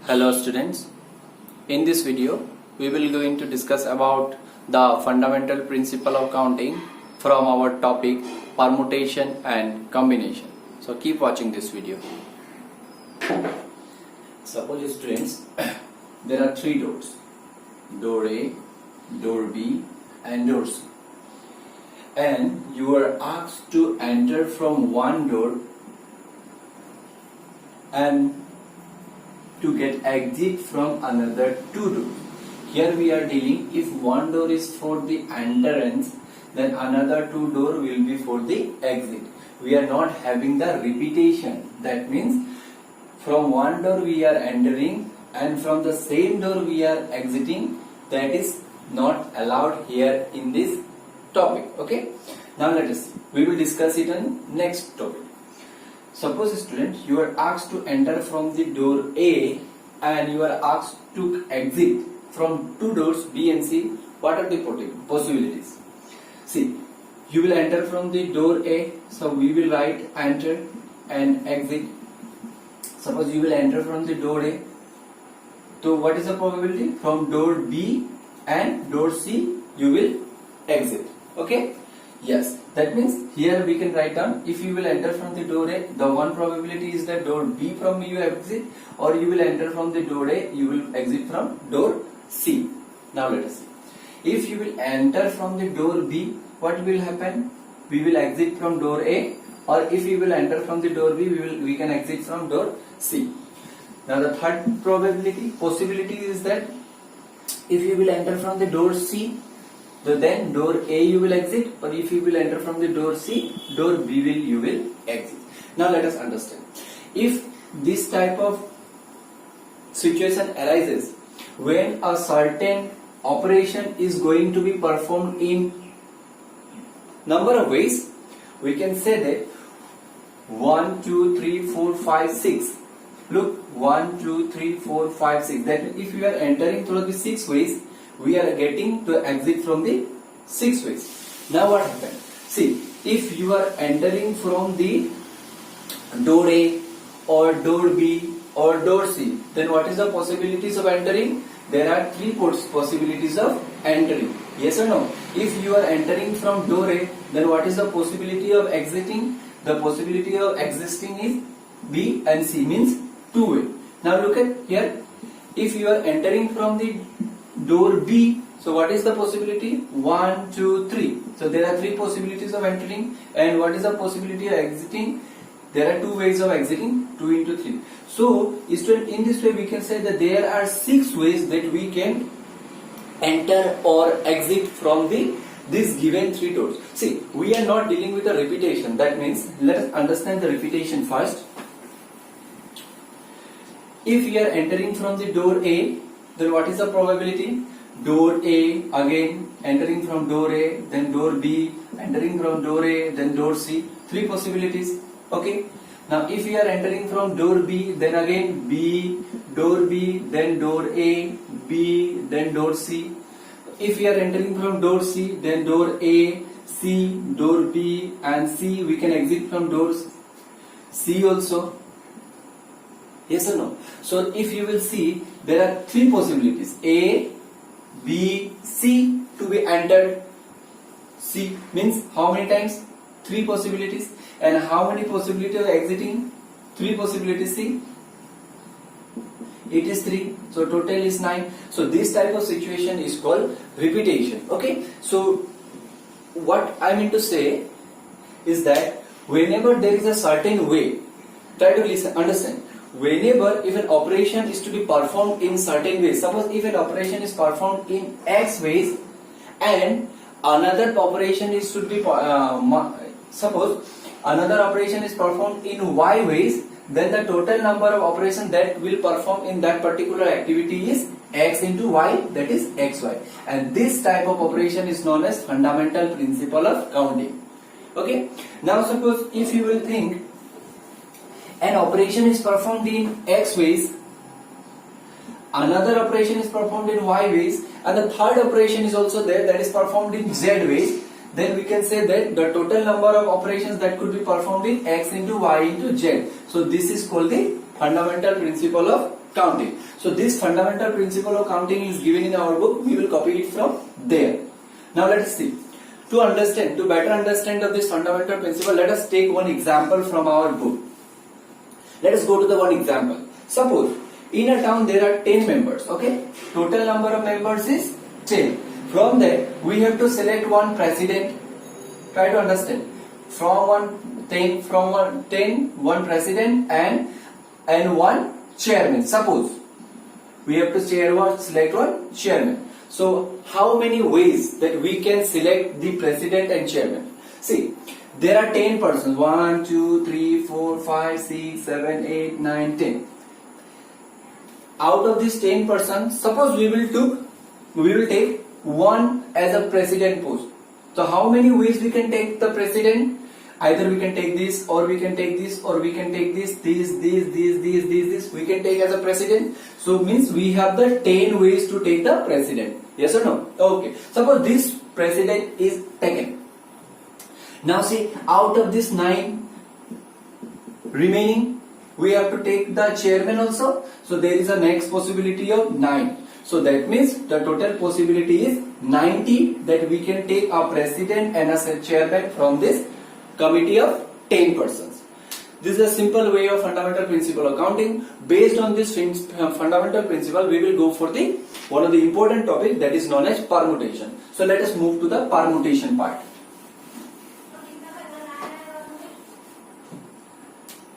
Hello students, in this video we will going to discuss about the fundamental principle of counting from our topic permutation and combination. So keep watching this video. Suppose students, there are three doors, door A, door B and door C, and you are asked to enter from one door and to get exit from another two doors. Here we are dealing, if one door is for the entrance, then another two door will be for the exit. We are not having the repetition. That means from one door we are entering and from the same door we are exiting. That is not allowed here in this topic. Okay. Now let us see. We will discuss it on next topic. Suppose students, you are asked to enter from the door A and you are asked to exit from two doors B and C. What are the possibilities? See, you will enter from the door A, so we will write enter and exit. Suppose you will enter from the door A, so what is the probability? From door B and door C you will exit. Okay? Yes, that means here we can write down, if you will enter from the door A, the one probability is that door B from you exit, or you will enter from the door A, you will exit from door C. Now let us see. If you will enter from the door B, what will happen? We will exit from door A, or if you will enter from the door B, we can exit from door C. Now the third possibility is that if you will enter from the door C, so then door A you will exit, or if you will enter from the door C, door B you will exit. Now let us understand. If this type of situation arises when a certain operation is going to be performed in number of ways, we can say that 1, 2, 3, 4, 5, 6. Look, 1, 2, 3, 4, 5, 6. That if you are entering through the 6 ways, we are getting to exit from the 6 ways. Now what happens? See, if you are entering from the door A or door B or door C, then what is the possibilities of entering? There are three possibilities of entering. Yes or no? If you are entering from door A, then what is the possibility of exiting? The possibility of exiting is B and C, means two way. Now look at here. If you are entering from the door B, so what is the possibility? 1, 2, 3. So there are three possibilities of entering, and what is the possibility of exiting? There are two ways of exiting, 2 into 3. So in this way we can say that there are 6 ways that we can enter or exit from this given 3 doors. See, we are not dealing with a repetition. That means let us understand the repetition first. If we are entering from the door A, then what is the probability? Door A, again entering from door A, then door B, entering from door A, then door C. 3 possibilities. Okay. Now if we are entering from door B, then again B, door B, then door A, B, then door C. If we are entering from door C, then door A, C, door B and C. We can exit from doors C also. Yes or no? So if you will see, there are 3 possibilities, A, B, C to be entered. C means how many times? 3 possibilities. And how many possibilities of exiting? 3 possibilities. C, it is 3. So total is 9. So this type of situation is called repetition. Okay. So what I mean to say is that whenever there is a certain way, try to listen, understand. Whenever if an operation is to be performed in certain ways, suppose if an operation is performed in X ways and another operation is to be suppose another operation is performed in Y ways, then the total number of operations that will perform in that particular activity is X into Y, that is XY. And this type of operation is known as fundamental principle of counting. Okay. Now suppose if you will think an operation is performed in X ways, another operation is performed in Y ways, and the third operation is also there, that is performed in Z ways, then we can say that the total number of operations that could be performed in X into Y into Z. So this is called the fundamental principle of counting. So this fundamental principle of counting is given in our book. We will copy it from there. Now let us see. To better understand of this fundamental principle, let us take one example from our book. Let us go to the one example. Suppose in a town there are 10 members. Okay, total number of members is 10. From there we have to select one president. Try to understand. From 10, one president and one chairman. Suppose we have to select one chairman. So how many ways that we can select the president and chairman? See, there are 10 persons. 1, 2, 3, 4, 5, 6, 7, 8, 9, 10. Out of these 10 persons, suppose we will take one as a president post. So how many ways we can take the president? Either we can take this, or we can take this, or we can take this. We can take as a president. So means we have the 10 ways to take the president. Yes or no? Okay. Suppose this president is taken. Now see, out of this 9 remaining, we have to take the chairman also. So there is a next possibility of 9. So that means the total possibility is 90 that we can take a president and a chairman from this committee of 10 persons. This is a simple way of fundamental principle of counting. Based on this fundamental principle, we will go for the one of the important topic that is known as permutation. So let us move to the permutation part.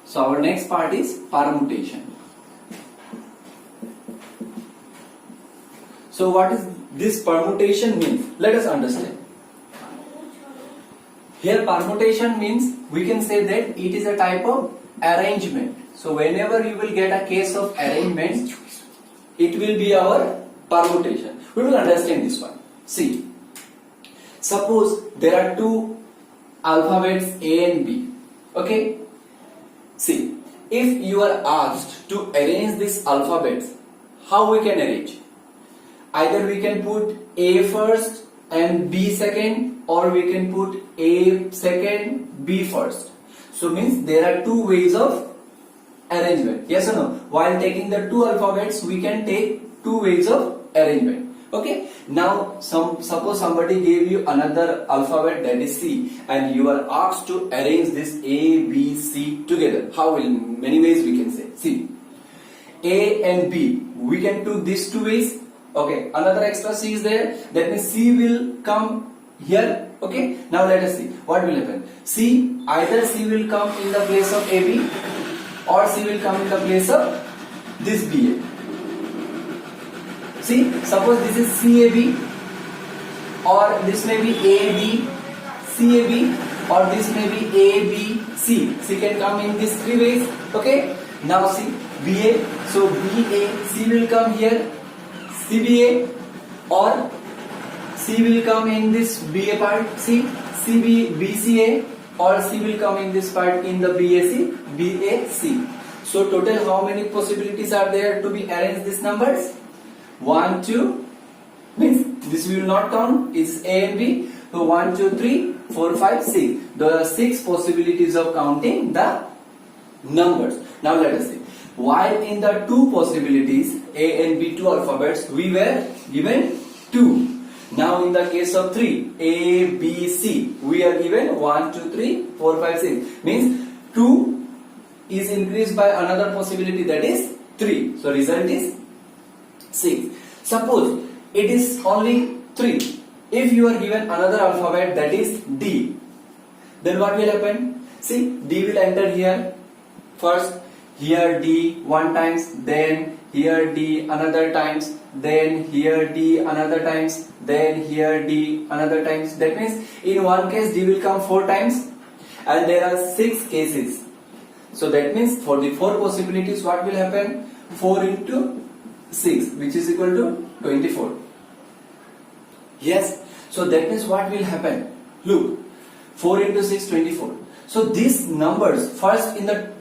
So our next part is permutation. So what is this permutation means? Let us understand. Here permutation means we can say that it is a type of arrangement. So whenever you will get a case of arrangement, it will be our permutation. We will understand this one. See, suppose there are two alphabets A and B. Okay. See, if you are asked to arrange these alphabets, how we can arrange? Either we can put A first and B second, or we can put A second, B first. So means there are two ways of arrangement. Yes or no? While taking the two alphabets, we can take two ways of arrangement. Okay. Now suppose somebody gave you another alphabet, that is C, and you are asked to arrange this A, B, C together. How will many ways we can say? See, A and B, we can do these two ways. Okay, another extra C is there. That means C will come here. Okay, now let us see what will happen. Either C will come in the place of AB, or C will come in the place of this BA. See, suppose this is CAB, or this may be AB, CAB, or this may be ABC. C can come in these three ways. Okay, now see BA. So BA, C will come here. CBA, or C will come in this BA part, BCA, or C will come in this part in the BAC. So total how many possibilities are there to be arranged these numbers? 1, 2, means this we will not count, is A and B. So 1, 2, 3, 4, 5, 6. There are 6 possibilities of counting the numbers. Now let us see. While in the two possibilities, A and B, two alphabets, we were given 2. Now in the case of 3, A, B, C, we are given 1, 2, 3, 4, 5, 6. Means 2 is increased by another possibility, that is 3. So result is 6. Suppose it is only 3. If you are given another alphabet, that is D, then what will happen? See, D will enter here first. Here D one times, then here D another times, then here D another times, then here D another times. That means in one case D will come 4 times, and there are 6 cases. So that means for the 4 possibilities, what will happen? 4 into 6, which is equal to 24. Yes. So that means what will happen? Look, 4 into 6, 24. So these numbers, first in the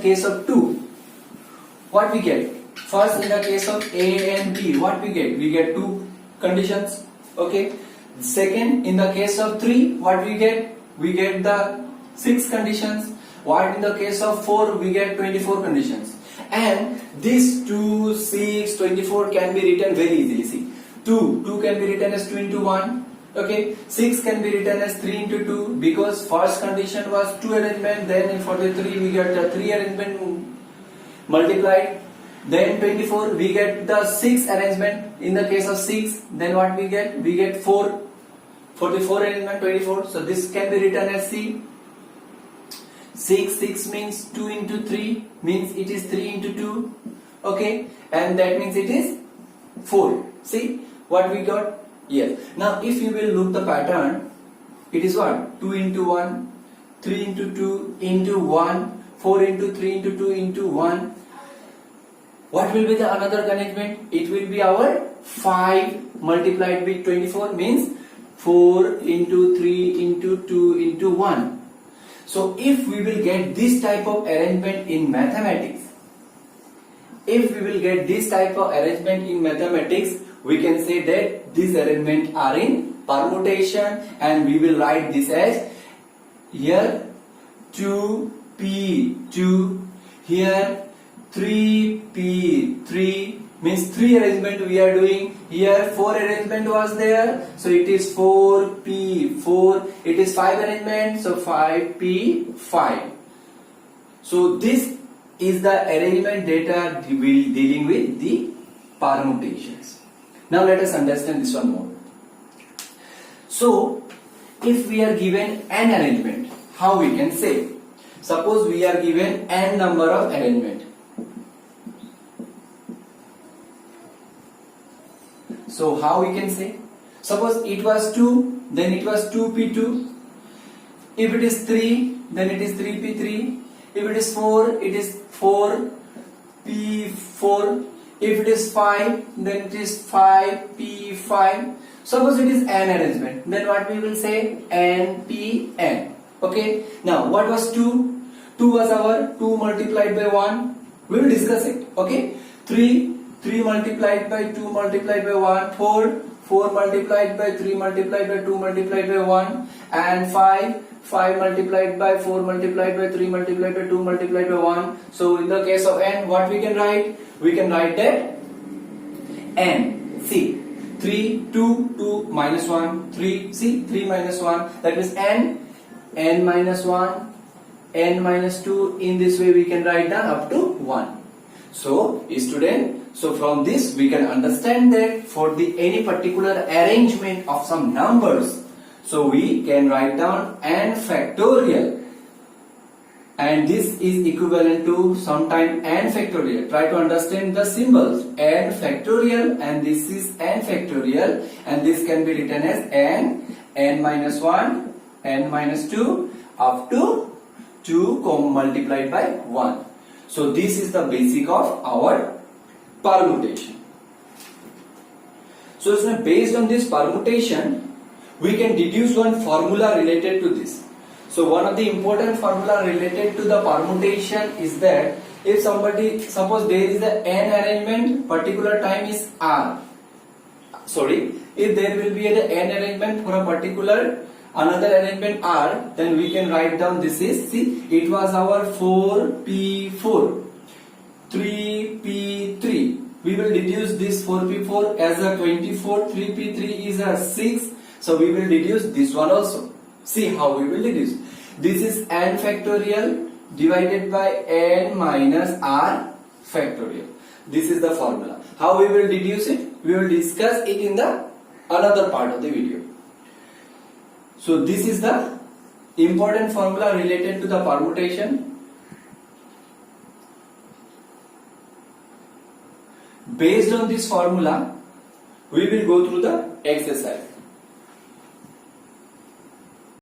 case of 2, what we get? First in the case of A and B, what we get? We get 2 conditions. Okay. Second, in the case of 3, what we get? We get the 6 conditions. What in the case of 4, we get 24 conditions. And this 2, 6, 24 can be written very easily. See, 2 can be written as 2 into 1. Okay, 6 can be written as 3 into 2 because first condition was 2 arrangement, then for the 3 we get the 3 arrangement multiplied, then 24 we get the 6 arrangement. In the case of 6, then what we get? We get 4 for the 4 arrangement 24. So this can be written as C. 6 means 2 into 3 means it is 3 into 2. Okay, and that means it is 4. See what we got? Yes. Now if you will look the pattern, it is what? 2 into 1, 3 into 2 into 1, 4 into 3 into 2 into 1. What will be the another arrangement? It will be our 5 multiplied with 24 means 4 into 3 into 2 into 1. So if we will get this type of arrangement in mathematics, we can say that these arrangements are in permutation, and we will write this as here 2p2, here 3p3 means 3 arrangement we are doing. Here 4 arrangement was there, so it is 4p4. It is 5 arrangement, so 5p5. So this is the arrangement data dealing with the permutations. Now let us understand this one more. So if we are given an arrangement, how we can say? Suppose we are given n number of arrangement. So how we can say? Suppose it was 2, then it was 2p2. If it is 3, then it is 3p3. If it is 4, it is 4p4. If it is 5, then it is 5p5. Suppose it is n arrangement, then what we will say? npn. Okay. Now what was 2? 2 was our 2 multiplied by 1. We will discuss it. Okay. 3 multiplied by 2 multiplied by 1. 4 multiplied by 3 multiplied by 2 multiplied by 1. And 5 multiplied by 4 multiplied by 3 multiplied by 2 multiplied by 1. So in the case of n, what we can write? We can write that n. See, 3, 2 minus 1, 3, see, 3 minus 1, that means n minus 1, n minus 2. In this way we can write down up to 1. So student, so from this we can understand that for the any particular arrangement of some numbers, so we can write down n factorial, and this is equivalent to sometime n factorial. Try to understand the symbols. N factorial, and this is n factorial, and this can be written as n minus 1, n minus 2 up to 2 multiplied by 1. So this is the basic of our permutation. So based on this permutation, we can deduce one formula related to this. So one of the important formula related to the permutation is that if somebody, suppose there is a n arrangement, particular time is r. If there will be an n arrangement for a particular another arrangement r, then we can write down this is, see, it was our 4p4, 3p3. We will deduce this 4p4 as a 24, 3p3 is a 6. So we will deduce this one also. See how we will deduce. This is n factorial divided by n minus r factorial. This is the formula. How we will deduce it? We will discuss it in the another part of the video. So this is the important formula related to the permutation. Based on this formula, we will go through the exercise.